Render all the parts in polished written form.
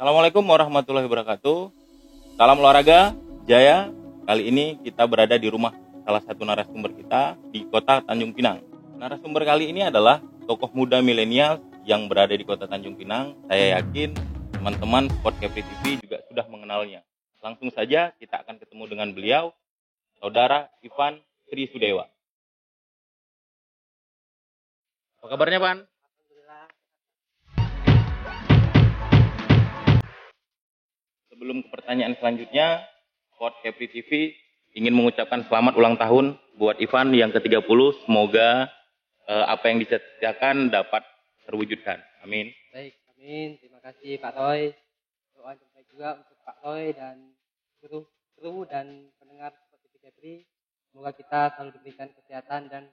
Assalamualaikum warahmatullahi wabarakatuh. Salam olahraga, Jaya. Kali ini kita berada di rumah salah satu narasumber kita di kota Tanjung Pinang. Narasumber kali ini adalah tokoh muda milenial yang berada di kota Tanjung Pinang. Saya yakin teman-teman Sport Kepri TV juga sudah mengenalnya. Langsung saja kita akan ketemu dengan beliau, Saudara Ivan Tri Sudewa. Apa kabarnya, Pan? Sebelum ke pertanyaan selanjutnya, Sport Kepri TV ingin mengucapkan selamat ulang tahun buat Ivan yang ke-30. Semoga apa yang dicita-citakan dapat terwujudkan. Amin. Baik, amin. Terima kasih Pak Roy. Doa yang terbaik juga untuk Pak Roy dan kru dan pendengar Sport Kepri. Semoga kita selalu diberikan kesehatan dan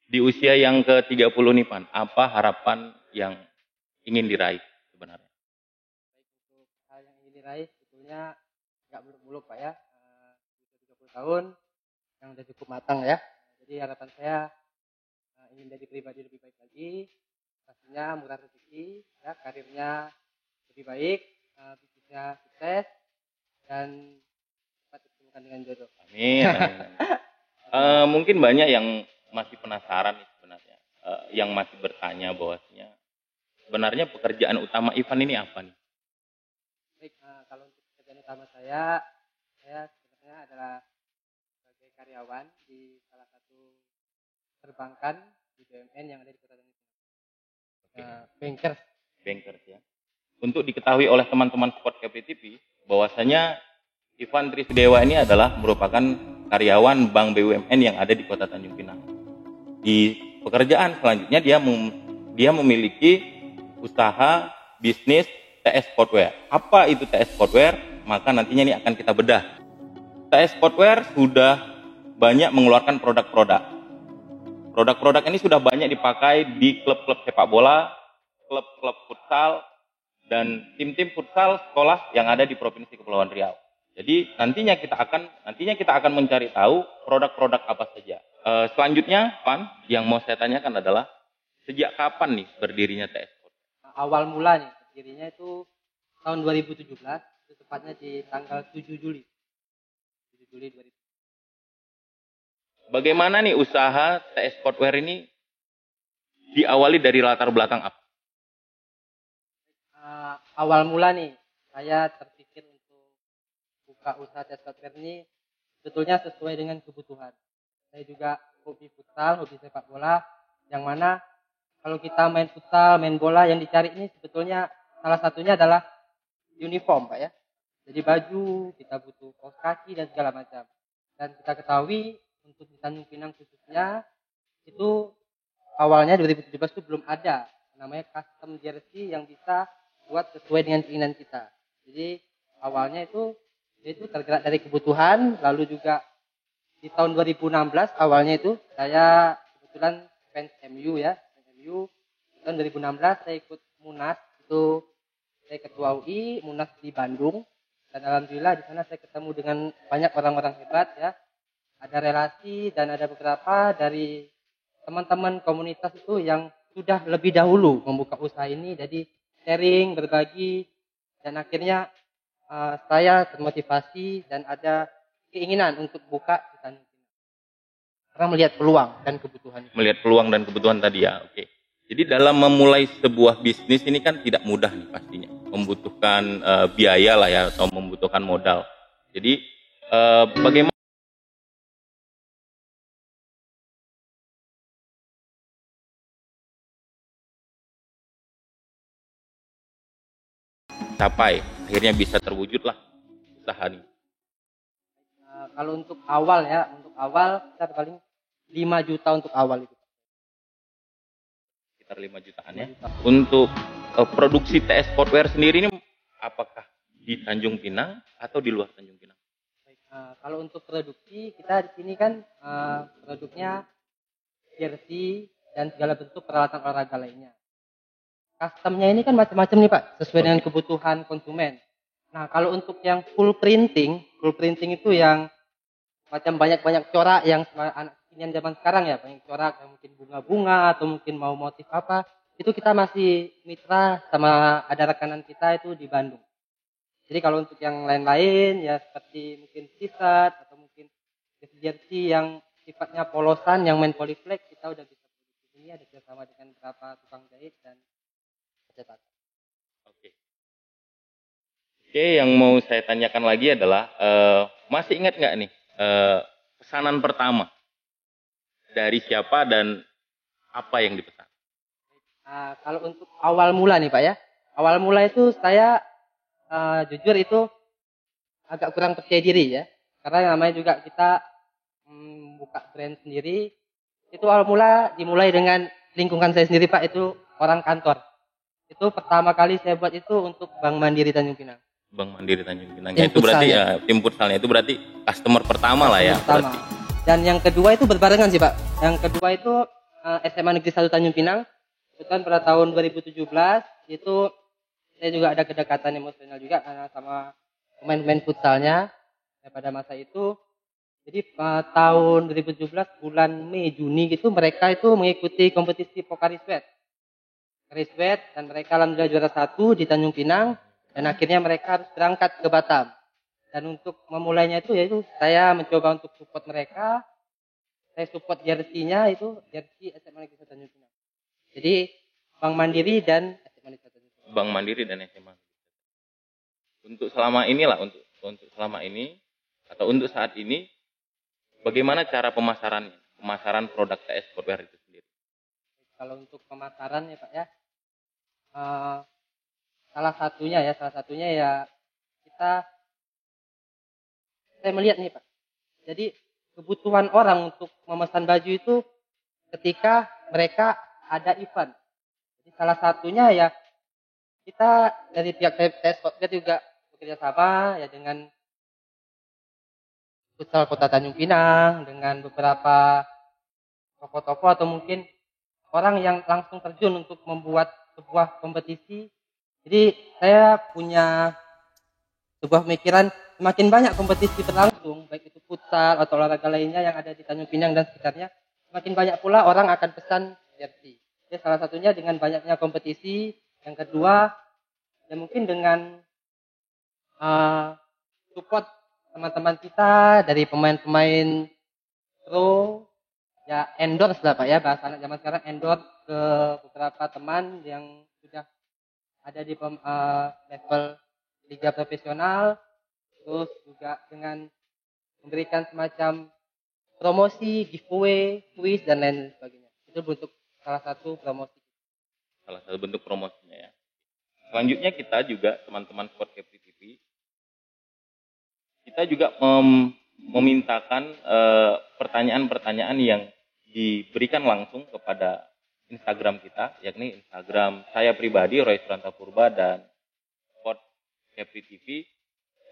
Di usia yang ke-30 nih, Pan, apa harapan yang ingin diraih sebenarnya? baik untuk hal yang ingin diraih. Sebetulnya nggak muluk-muluk Pak ya. Usia 30 tahun yang sudah cukup matang ya. Jadi harapan saya ingin jadi pribadi lebih baik lagi. Pastinya murah rezeki, ya, karirnya lebih baik, bisnisnya sukses dan dapat ditemukan dengan jodoh. Amin. Mungkin banyak yang masih penasaran nih sebenarnya, yang masih bertanya bahwasanya sebenarnya pekerjaan utama Ivan ini apa nih? Baik, kalau untuk pekerjaan utama saya sebenarnya adalah sebagai karyawan di salah satu perbankan di BUMN yang ada di Kota Tanjung Pinang. Bankers ya. Untuk diketahui oleh teman-teman Sport Kepri TV bahwasanya Ivan Tri Sudewa ini adalah merupakan karyawan Bank BUMN yang ada di Kota Tanjung Pinang. Di pekerjaan selanjutnya dia memiliki usaha bisnis TS Sportwear. Apa itu TS Sportwear? Maka nantinya ini akan kita bedah. TS Sportwear sudah banyak mengeluarkan produk-produk. Produk-produk ini sudah banyak dipakai di klub-klub sepak bola, klub-klub futsal, dan tim-tim futsal sekolah yang ada di Provinsi Kepulauan Riau. Jadi nantinya kita akan mencari tahu produk-produk apa saja. Selanjutnya, Pan, yang mau saya tanyakan adalah sejak kapan nih berdirinya TS Sport? Awal mulanya berdirinya itu tahun 2017, itu tepatnya di tanggal 7 Juli 2017. Bagaimana nih usaha TS Sportwear ini diawali dari latar belakang apa? Awal mula nih saya terpikir untuk buka usaha TS Sportwear ini sebetulnya sesuai dengan kebutuhan. Saya juga hobi futsal, hobi sepak bola, yang mana kalau kita main futsal, main bola, yang dicari ini sebetulnya salah satunya adalah uniform Pak ya. Jadi baju, kita butuh kaos kaki dan segala macam. Dan kita ketahui untuk di Tanjung Pinang khususnya itu awalnya 2017 itu belum ada namanya custom jersey yang bisa buat sesuai dengan keinginan kita. Jadi awalnya itu tergerak dari kebutuhan, lalu juga di tahun 2016 awalnya itu saya kebetulan fans MU ya, MU. Tahun 2016 saya ikut Munas, itu saya ketua UI Munas di Bandung, dan alhamdulillah di sana saya ketemu dengan banyak orang-orang hebat ya. Ada relasi dan ada beberapa dari teman-teman komunitas itu yang sudah lebih dahulu membuka usaha ini, jadi sharing, berbagi, dan akhirnya saya termotivasi dan ada keinginan untuk buka di Tanjung Pinang. Karena melihat peluang dan kebutuhan. Melihat peluang dan kebutuhan tadi ya, oke. Jadi dalam memulai sebuah bisnis ini kan tidak mudah nih pastinya. Membutuhkan biaya lah ya, atau membutuhkan modal. Jadi bagaimana capai, akhirnya bisa terwujud lah usaha ini. Kalau untuk awal kita paling 5 juta untuk awal itu. Sekitar 5 jutaan ya. Untuk produksi TS Sportwear sendiri ini apakah di Tanjung Pinang atau di luar Tanjung Pinang? Kalau untuk produksi kita di sini kan produknya jersey dan segala bentuk peralatan olahraga lainnya. Customnya ini kan macam-macam nih Pak, sesuai dengan kebutuhan konsumen. Nah kalau untuk yang full printing itu yang macam banyak-banyak corak yang anak kekinian zaman sekarang ya, banyak corak yang mungkin bunga-bunga atau mungkin mau motif apa, itu kita masih mitra sama ada rekanan kita itu di Bandung. Jadi kalau untuk yang lain-lain ya seperti mungkin t-shirt atau mungkin jersey yang sifatnya polosan yang main polyflex kita udah bisa produksi. Ini ada kerjasama dengan beberapa tukang jahit dan pencetak. Oke. Oke, yang mau saya tanyakan lagi adalah masih ingat nggak nih pesanan pertama dari siapa dan apa yang dipesan? Kalau untuk awal mula nih Pak ya, awal mula itu saya jujur itu agak kurang percaya diri ya, karena namanya juga kita buka brand sendiri. Itu awal mula dimulai dengan lingkungan saya sendiri Pak, itu orang kantor. Itu pertama kali saya buat itu untuk Bank Mandiri Tanjung Pinang. Bank Mandiri Tanjung Pinang. Tim Itu berarti futsalnya. ya tim futsalnya itu berarti customer pertama lah ya. Pertama. Berarti. Dan yang kedua itu berbarengan sih Pak. Yang kedua itu SMA Negeri 1 Tanjung Pinang. Itu kan pada tahun 2017 itu saya juga ada kedekatan emosional juga karena sama pemain-pemain futsalnya pada masa itu. Jadi tahun 2017 bulan Mei Juni gitu mereka itu mengikuti kompetisi Pokari Sweat. Dan mereka alhamdulillah juara 1 di Tanjung Pinang dan akhirnya mereka harus berangkat ke Batam. Dan untuk memulainya itu yaitu saya mencoba untuk support mereka. Saya support jersey-nya itu jersey SMA Negeri 1 Tanjung Pinang. Jadi Bank Mandiri dan SMA Negeri 1 Tanjung Pinang. Bank Mandiri dan SMA. Untuk selama inilah untuk selama ini atau untuk saat ini bagaimana cara pemasaran produk TS Sportwear itu sendiri? Kalau untuk pemasaran ya Pak ya, salah satunya ya saya melihat nih Pak. Jadi kebutuhan orang untuk memesan baju itu ketika mereka ada event. Jadi salah satunya ya kita dari pihak TS Sportwear juga bekerja sama ya dengan Futsal Kota Tanjung Pinang, dengan beberapa toko-toko atau mungkin orang yang langsung terjun untuk membuat sebuah kompetisi. Jadi saya punya sebuah pemikiran semakin banyak kompetisi berlangsung, baik itu futsal atau olahraga lainnya yang ada di Tanjung Pinang dan sekitarnya, semakin banyak pula orang akan pesan jersey. Jadi salah satunya dengan banyaknya kompetisi. Yang kedua, ya mungkin dengan support teman-teman kita dari pemain-pemain pro, ya endorse lah Pak ya, bahasa anak zaman sekarang endorse ke beberapa teman yang sudah ada di level liga profesional, terus juga dengan memberikan semacam promosi, giveaway, quiz dan lain sebagainya. Itu bentuk salah satu promosi. Salah satu bentuk promosinya ya. Selanjutnya kita juga teman-teman Sport Capri TV kita juga memintakan pertanyaan-pertanyaan yang diberikan langsung kepada Instagram kita, yakni Instagram saya pribadi Roy Suranta Purba dan Sport Capri TV,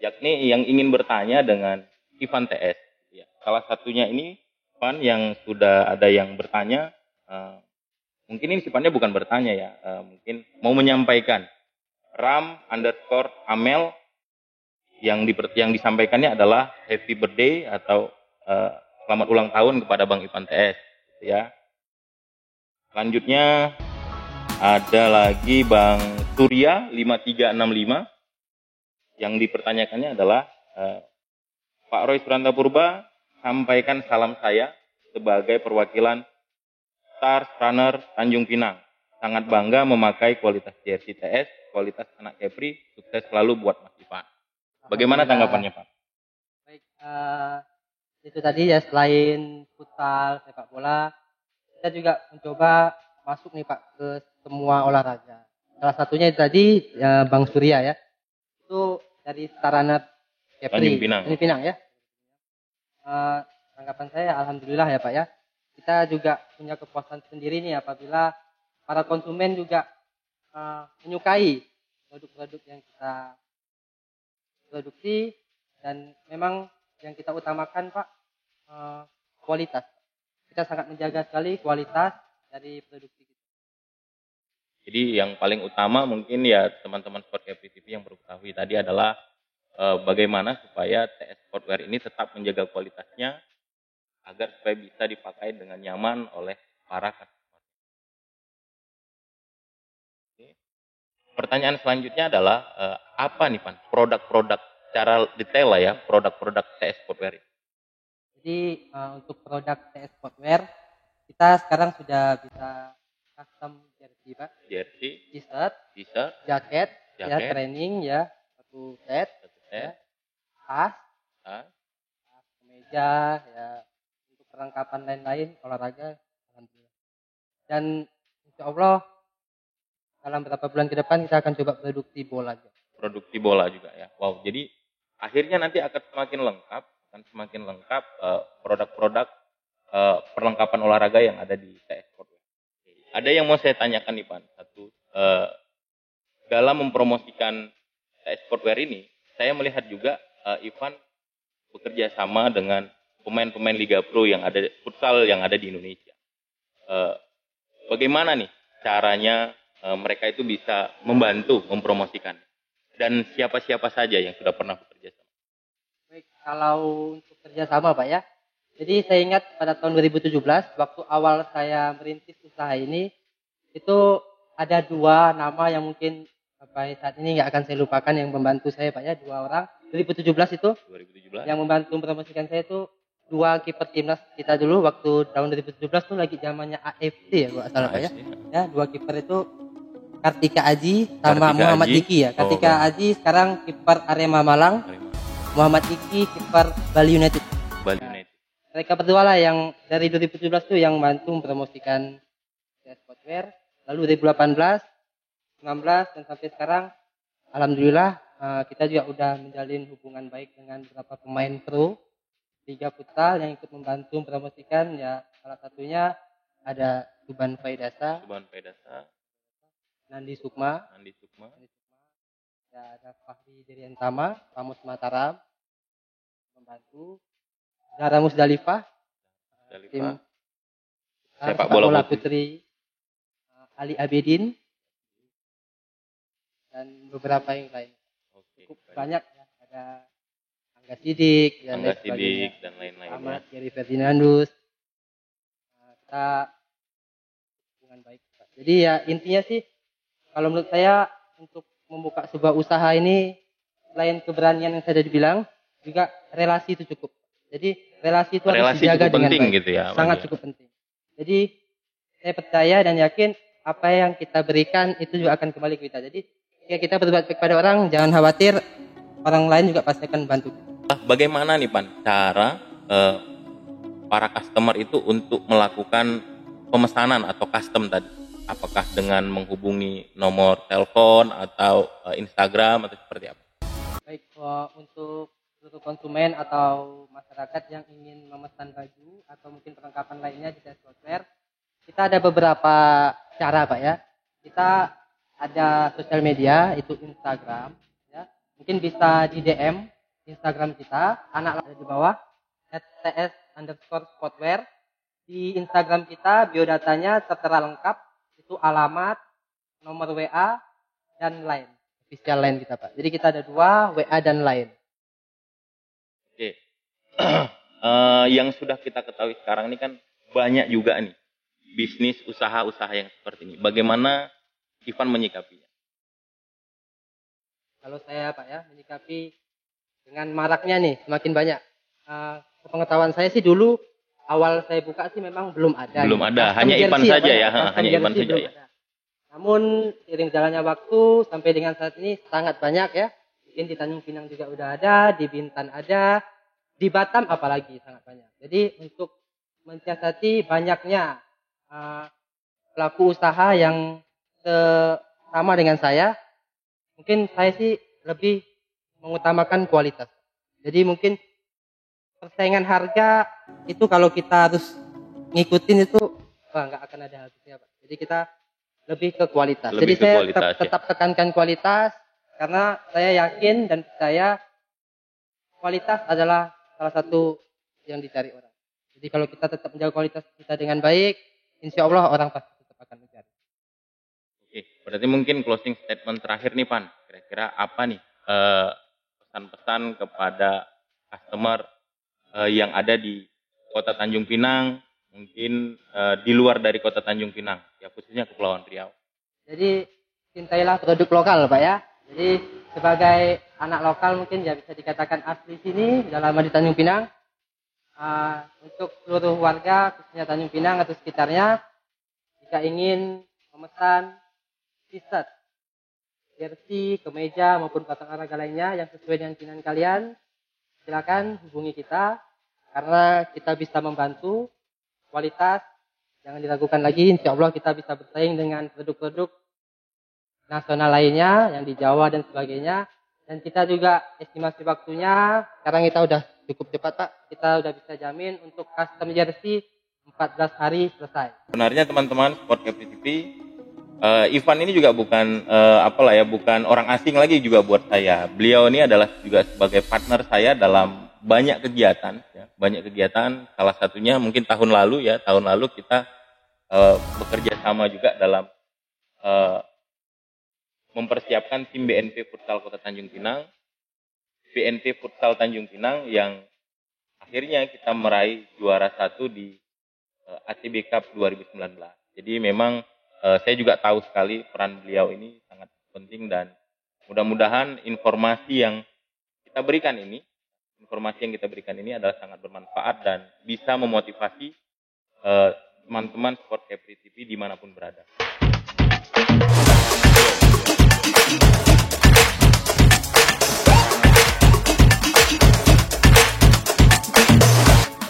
yakni yang ingin bertanya dengan Ivan TS. Ya, salah satunya ini Ivan yang sudah ada yang bertanya, mungkin ini sifatnya bukan bertanya ya, mungkin mau menyampaikan. Ram_Amel yang disampaikannya adalah happy birthday atau selamat ulang tahun kepada Bang Ivan TS ya. Selanjutnya ada lagi Bang Surya 5365 yang dipertanyakannya adalah Pak Roy Suranta Purba, sampaikan salam saya sebagai perwakilan Stars Runner Tanjung Pinang. Sangat bangga memakai kualitas jersey TS, kualitas anak Capri, sukses selalu buat Mas Ivan. Bagaimana tanggapannya Pak? Baik, itu tadi ya selain futsal, sepak bola, kita juga mencoba masuk nih Pak ke semua olahraga. Salah satunya itu tadi ya, Bang Surya ya, itu dari Sarana Capri, Tanjung Pinang ya. Tanggapan saya alhamdulillah ya Pak ya. Kita juga punya kepuasan sendiri nih apabila para konsumen juga menyukai produk-produk yang kita produksi, dan memang yang kita utamakan Pak kualitas. Kita sangat menjaga sekali kualitas dari produksi kita. Jadi yang paling utama mungkin ya teman-teman Sport Capri TV yang perlu ketahui tadi adalah bagaimana supaya TS Sportwear ini tetap menjaga kualitasnya agar supaya bisa dipakai dengan nyaman oleh para customer. pertanyaan selanjutnya adalah apa nih Pan produk-produk secara detail lah ya produk-produk TS Sportwear. Jadi untuk produk TS Sportwear kita sekarang sudah bisa custom jersey Pak, Jersey, t-shirt, t-shirt, jaket, ya jaket, training ya satu set, satu set, ya, tas, tas, kemeja, ya untuk perlengkapan lain-lain olahraga, alhamdulillah. Dan insya Allah dalam beberapa bulan ke depan kita akan coba produksi bola aja. produksi bola juga ya. Wow, jadi akhirnya nanti akan semakin lengkap produk-produk perlengkapan olahraga yang ada di TS Sportwear. Ada yang mau saya tanyakan nih Pan, satu dalam mempromosikan TS Sportwear ini, saya melihat juga Ivan bekerja sama dengan pemain-pemain Liga Pro yang ada futsal yang ada di Indonesia. Bagaimana nih caranya mereka itu bisa membantu mempromosikan? Dan siapa-siapa saja yang sudah pernah bekerja sama? Baik, kalau untuk kerjasama Pak ya. Jadi saya ingat pada tahun 2017 waktu awal saya merintis usaha ini itu ada dua nama yang mungkin sampai saat ini nggak akan saya lupakan yang membantu saya Pak ya, dua orang. 2017 itu 2017. yang membantu mempromosikan saya itu dua kiper timnas kita dulu waktu tahun 2017 tuh lagi zamannya AFC ya kalau nggak salah Pak ya. Ya, dua kiper itu Kartika Aji sama Kartika Muhammad Aji. Diki ya. Kartika Aji sekarang kiper Arema Malang, Muhammad Diki kiper Bali United. Bali United. Mereka berdua lah yang dari 2017 tuh yang bantu mempromosikan TS Sportwear. Lalu 2018, 19 dan sampai sekarang alhamdulillah kita juga udah menjalin hubungan baik dengan beberapa pemain pro Liga Futsal yang ikut membantu mempromosikan ya, salah satunya ada Tuban Faidasa, Nandi Sukma, ya, ada Fahri Diriantama, Pamus Mataram membantu, Zara Musdalifah, tim sepak bola putri Ali Abedin dan beberapa yang lain. Cukup banyak ya, ada Angga Sidik dan lain-lain Ahmad Gary Ferdinandus. Kita hubungan baik. Jadi ya intinya sih kalau menurut saya untuk membuka sebuah usaha ini selain keberanian yang saya tadi bilang juga relasi itu cukup. Jadi relasi itu harus dijaga dengan baik. Gitu ya, sangat cukup penting. Jadi saya percaya dan yakin apa yang kita berikan itu juga akan kembali ke kita. Jadi jika kita berbuat baik pada orang, jangan khawatir orang lain juga pasti akan bantu. Bagaimana nih Pan cara para customer itu untuk melakukan pemesanan atau custom tadi? Apakah dengan menghubungi nomor telepon atau Instagram atau seperti apa? Baik, untuk seluruh konsumen atau masyarakat yang ingin memesan baju atau mungkin perlengkapan lainnya di TS Sportwear, kita ada beberapa cara Pak ya. Kita ada sosial media, itu Instagram ya. Mungkin bisa di DM Instagram kita, anak ada di bawah @ts_sportwear. Di Instagram kita biodatanya tertera lengkap, itu alamat, nomor WA dan line, official line kita Pak. Jadi kita ada dua, WA dan line. Oke. Yang sudah kita ketahui sekarang ini kan banyak juga nih bisnis usaha-usaha yang seperti ini. Bagaimana Ivan menyikapinya? Kalau saya Pak ya menyikapi dengan maraknya nih semakin banyak. Sepengetahuan saya sih dulu awal saya buka sih memang belum ada. Belum ada, hanya Ivan saja ya, hanya Ivan saja ya. Namun seiring jalannya waktu sampai dengan saat ini sangat banyak ya. Mungkin di Tanjung Pinang juga udah ada, di Bintan ada, di Batam apalagi sangat banyak. Jadi untuk mensiasati banyaknya pelaku usaha yang sama dengan saya, mungkin saya sih lebih mengutamakan kualitas. Jadi mungkin persaingan harga itu kalau kita harus ngikutin itu nggak akan ada habisnya Pak. Jadi kita lebih ke kualitas. Jadi saya tetap tekankan kualitas karena saya yakin dan percaya kualitas adalah salah satu yang dicari orang. Jadi kalau kita tetap menjaga kualitas kita dengan baik, insya Allah orang pasti tetap akan mencari. Oke, berarti mungkin closing statement terakhir nih Pan. Kira-kira apa nih pesan-pesan kepada customer yang ada di Kota Tanjung Pinang, mungkin di luar dari Kota Tanjung Pinang, ya khususnya Kepulauan Riau. Jadi cintailah produk lokal, Pak ya. Jadi sebagai anak lokal mungkin ya bisa dikatakan asli sini dalam di Tanjung Pinang. Untuk seluruh warga khususnya Tanjung Pinang atau sekitarnya, jika ingin memesan t-shirt, jersey, kemeja maupun pasang olahraga lainnya yang sesuai dengan keinginan kalian, silakan hubungi kita karena kita bisa membantu. Kualitas jangan diragukan lagi, insya Allah kita bisa bersaing dengan produk-produk nasional lainnya yang di Jawa dan sebagainya. Dan kita juga estimasi waktunya sekarang kita udah cukup cepat, Pak. Kita udah bisa jamin untuk custom jersey 14 hari selesai. Sebenarnya teman-teman Sport Capri TV, Ivan ini juga bukan bukan orang asing lagi juga buat saya. Beliau ini adalah juga sebagai partner saya dalam banyak kegiatan, ya. Banyak kegiatan. Salah satunya mungkin tahun lalu kita bekerja sama juga dalam mempersiapkan tim BNP Futsal Kota Tanjung Pinang, BNP Futsal Tanjung Pinang yang akhirnya kita meraih juara 1 di ATB Cup 2019. Jadi memang saya juga tahu sekali peran beliau ini sangat penting dan mudah-mudahan informasi yang kita berikan ini adalah sangat bermanfaat dan bisa memotivasi teman-teman Sport Capri TV dimanapun berada.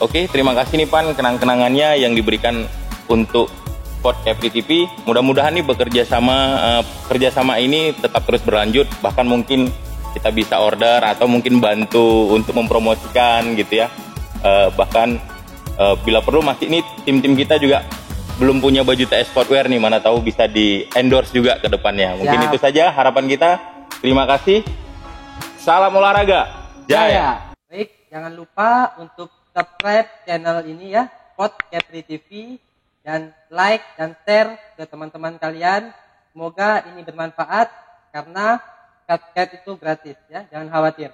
Oke, terima kasih nih Pan kenang-kenangannya yang diberikan untuk Sport Capri TV. Mudah-mudahan nih kerjasama ini tetap terus berlanjut. Bahkan mungkin kita bisa order atau mungkin bantu untuk mempromosikan gitu ya. Bahkan bila perlu masih ini tim-tim kita juga belum punya baju TS Sportwear nih, mana tahu bisa di endorse juga ke depannya. Mungkin itu saja harapan kita. Terima kasih. Salam olahraga. Jaya. Baik, jangan lupa untuk subscribe channel ini ya, Sport Capri TV, dan like dan share ke teman-teman kalian. Semoga ini bermanfaat karena subscribe itu gratis ya, jangan khawatir.